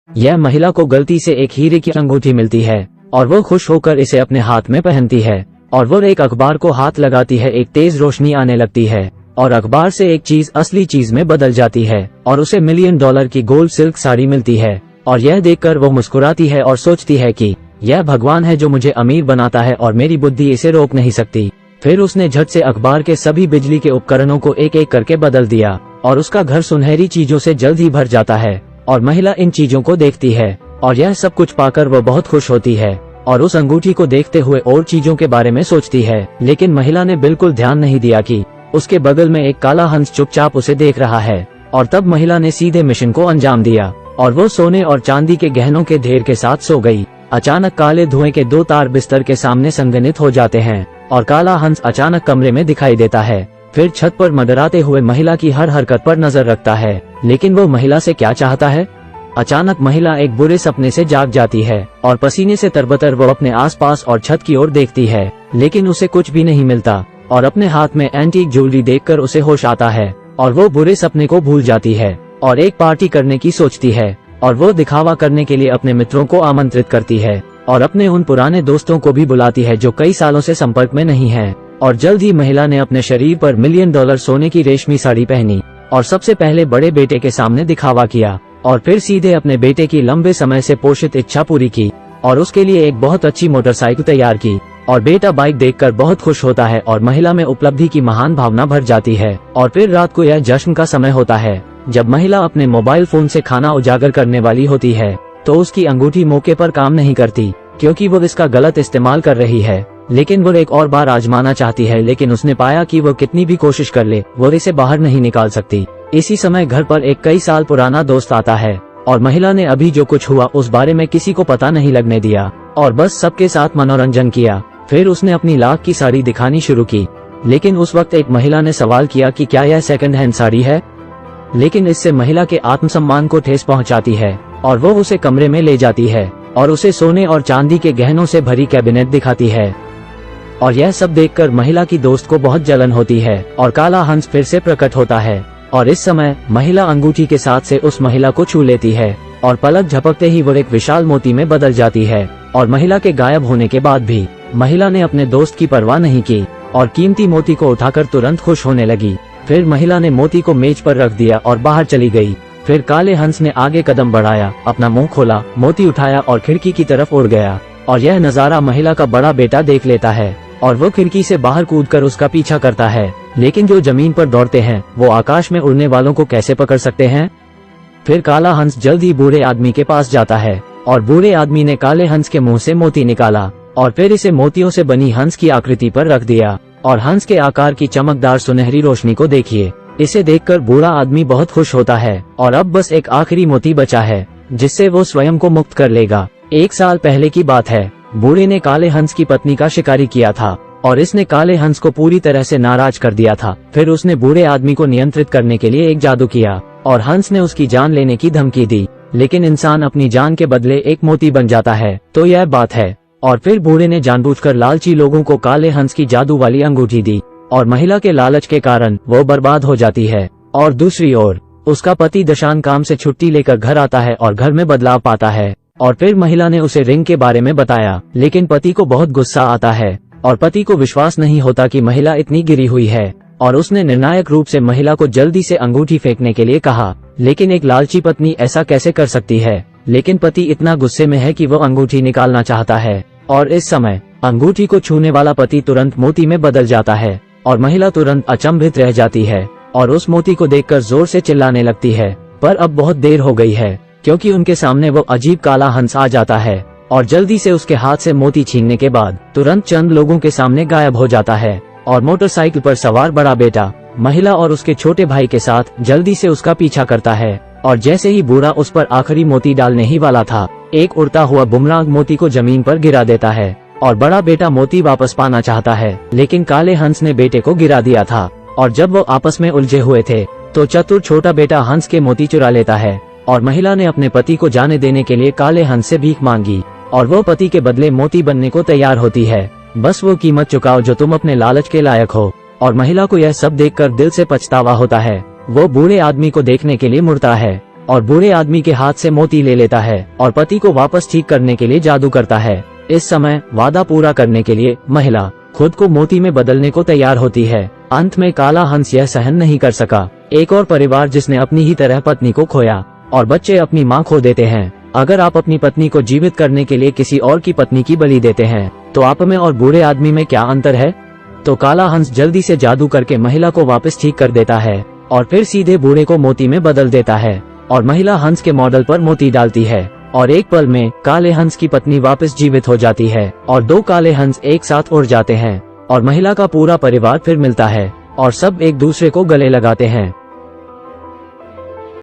यह महिला को गलती से एक हीरे की अंगूठी मिलती है और वो खुश होकर इसे अपने हाथ में पहनती है और वो एक अखबार को हाथ लगाती है। एक तेज रोशनी आने लगती है और अखबार से एक चीज असली चीज में बदल जाती है और उसे $1 मिलियन की गोल्ड सिल्क साड़ी मिलती है। और यह देखकर वो मुस्कुराती है और सोचती है कि यह भगवान है जो मुझे अमीर बनाता है और मेरी बुद्धि इसे रोक नहीं सकती। फिर उसने झट से अखबार के सभी बिजली के उपकरणों को एक एक करके बदल दिया और उसका घर सुनहरी चीजों से जल्द ही भर जाता है। और महिला इन चीजों को देखती है और यह सब कुछ पाकर वो बहुत खुश होती है और उस अंगूठी को देखते हुए और चीजों के बारे में सोचती है। लेकिन महिला ने बिल्कुल ध्यान नहीं दिया कि उसके बगल में एक काला हंस चुपचाप उसे देख रहा है। और तब महिला ने सीधे मिशन को अंजाम दिया और वो सोने और चांदी के गहनों के ढेर के साथ सो गई। अचानक काले धुएं के 2 तार बिस्तर के सामने संगठित हो जाते हैं और काला हंस अचानक कमरे में दिखाई देता है। फिर छत पर मंडराते हुए महिला की हर हरकत पर नजर रखता है। लेकिन वो महिला से क्या चाहता है? अचानक महिला एक बुरे सपने से जाग जाती है और पसीने से तरबतर वो अपने आसपास और छत की ओर देखती है, लेकिन उसे कुछ भी नहीं मिलता। और अपने हाथ में एंटीक ज्वेलरी देखकर उसे होश आता है और वो बुरे सपने को भूल जाती है और एक पार्टी करने की सोचती है। और वो दिखावा करने के लिए अपने मित्रों को आमंत्रित करती है और अपने उन पुराने दोस्तों को भी बुलाती है जो कई सालों से संपर्क में नहीं है। और जल्द ही महिला ने अपने शरीर पर $1 मिलियन सोने की रेशमी साड़ी पहनी और सबसे पहले बड़े बेटे के सामने दिखावा किया और फिर सीधे अपने बेटे की लंबे समय से पोषित इच्छा पूरी की और उसके लिए एक बहुत अच्छी मोटरसाइकिल तैयार की। और बेटा बाइक देखकर बहुत खुश होता है और महिला में उपलब्धि की महान भावना भर जाती है। और फिर रात को यह जश्न का समय होता है जब महिला अपने मोबाइल फोन से खाना उजागर करने वाली होती है तो उसकी अंगूठी मौके पर काम नहीं करती क्योंकि वो इसका गलत इस्तेमाल कर रही है। लेकिन वो एक और बार आजमाना चाहती है, लेकिन उसने पाया कि वो कितनी भी कोशिश कर ले वो इसे बाहर नहीं निकाल सकती। इसी समय घर पर एक कई साल पुराना दोस्त आता है और महिला ने अभी जो कुछ हुआ उस बारे में किसी को पता नहीं लगने दिया और बस सबके साथ मनोरंजन किया। फिर उसने अपनी लाख की साड़ी दिखानी शुरू की, लेकिन उस वक्त एक महिला ने सवाल किया कि क्या यह सेकंड हैंड साड़ी है। लेकिन इससे महिला के आत्मसम्मान को ठेस पहुंचाती है और वो उसे कमरे में ले जाती है और उसे सोने और चांदी के गहनों से भरी कैबिनेट दिखाती है। और यह सब देखकर महिला की दोस्त को बहुत जलन होती है और काला हंस फिर से प्रकट होता है। और इस समय महिला अंगूठी के साथ से उस महिला को छू लेती है और पलक झपकते ही वो एक विशाल मोती में बदल जाती है। और महिला के गायब होने के बाद भी महिला ने अपने दोस्त की परवाह नहीं की और कीमती मोती को उठाकर तुरंत खुश होने लगी। फिर महिला ने मोती को मेज पर रख दिया और बाहर चली गई। फिर काले हंस ने आगे कदम बढ़ाया, अपना मुंह खोला, मोती उठाया और खिड़की की तरफ उड़ गया। और यह नजारा महिला का बड़ा बेटा देख लेता है और वो खिड़की से बाहर कूदकर उसका पीछा करता है। लेकिन जो जमीन पर दौड़ते हैं वो आकाश में उड़ने वालों को कैसे पकड़ सकते हैं? फिर काला हंस जल्द ही बूढ़े आदमी के पास जाता है और बूढ़े आदमी ने काले हंस के मुंह से मोती निकाला और फिर इसे मोतियों से बनी हंस की आकृति पर रख दिया। और हंस के आकार की चमकदार सुनहरी रोशनी को देखिए। इसे देखकर बूढ़ा आदमी बहुत खुश होता है और अब बस एक आखिरी मोती बचा है जिससे वो स्वयं को मुक्त कर लेगा। 1 साल पहले की बात है। बूढ़े ने काले हंस की पत्नी का शिकारी किया था और इसने काले हंस को पूरी तरह से नाराज कर दिया था। फिर उसने बूढ़े आदमी को नियंत्रित करने के लिए एक जादू किया और हंस ने उसकी जान लेने की धमकी दी। लेकिन इंसान अपनी जान के बदले एक मोती बन जाता है, तो यह बात है। और फिर बूढ़े ने जानबूझकर लालची लोगों को काले हंस की जादू वाली अंगूठी दी और महिला के लालच के कारण वो बर्बाद हो जाती है। और दूसरी ओर उसका पति दशान काम से छुट्टी लेकर घर आता है और घर में बदलाव पाता है। और फिर महिला ने उसे रिंग के बारे में बताया, लेकिन पति को बहुत गुस्सा आता है और पति को विश्वास नहीं होता कि महिला इतनी गिरी हुई है और उसने निर्णायक रूप से महिला को जल्दी से अंगूठी फेंकने के लिए कहा। लेकिन एक लालची पत्नी ऐसा कैसे कर सकती है? लेकिन पति इतना गुस्से में है कि वो अंगूठी निकालना चाहता है और इस समय अंगूठी को छूने वाला पति तुरंत मोती में बदल जाता है और महिला तुरंत अचंभित रह जाती है और उस मोती को देखकर जोर से चिल्लाने लगती है। पर अब बहुत देर हो गई है क्योंकि उनके सामने वो अजीब काला हंस आ जाता है और जल्दी से उसके हाथ से मोती छीनने के बाद तुरंत चंद लोगों के सामने गायब हो जाता है। और मोटरसाइकिल पर सवार बड़ा बेटा महिला और उसके छोटे भाई के साथ जल्दी से उसका पीछा करता है। और जैसे ही बूढ़ा उस पर आखिरी मोती डालने ही वाला था, एक उड़ता हुआ बुमरांग मोती को जमीन पर गिरा देता है और बड़ा बेटा मोती वापस पाना चाहता है, लेकिन काले हंस ने बेटे को गिरा दिया था। और जब वो आपस में उलझे हुए थे तो चतुर छोटा बेटा हंस के मोती चुरा लेता है और महिला ने अपने पति को जाने देने के लिए काले हंस से भीख मांगी और वो पति के बदले मोती बनने को तैयार होती है। बस वो कीमत चुकाओ जो तुम अपने लालच के लायक हो। और महिला को यह सब देखकर दिल से पछतावा होता है। वो बूढ़े आदमी को देखने के लिए मुड़ता है और बूढ़े आदमी के हाथ से मोती ले लेता है और पति को वापस ठीक करने के लिए जादू करता है। इस समय वादा पूरा करने के लिए महिला खुद को मोती में बदलने को तैयार होती है। अंत में काला हंस यह सहन नहीं कर सका। एक और परिवार जिसने अपनी ही तरह पत्नी को खोया और बच्चे अपनी मां खो देते हैं। अगर आप अपनी पत्नी को जीवित करने के लिए किसी और की पत्नी की बलि देते हैं तो आप में और बूढ़े आदमी में क्या अंतर है? तो काला हंस जल्दी से जादू करके महिला को वापस ठीक कर देता है और फिर सीधे बूढ़े को मोती में बदल देता है और महिला हंस के मॉडल पर मोती डालती है और एक पल में काले हंस की पत्नी वापस जीवित हो जाती है और 2 काले हंस एक साथ उड़ जाते हैं और महिला का पूरा परिवार फिर मिलता है और सब एक दूसरे को गले लगाते हैं।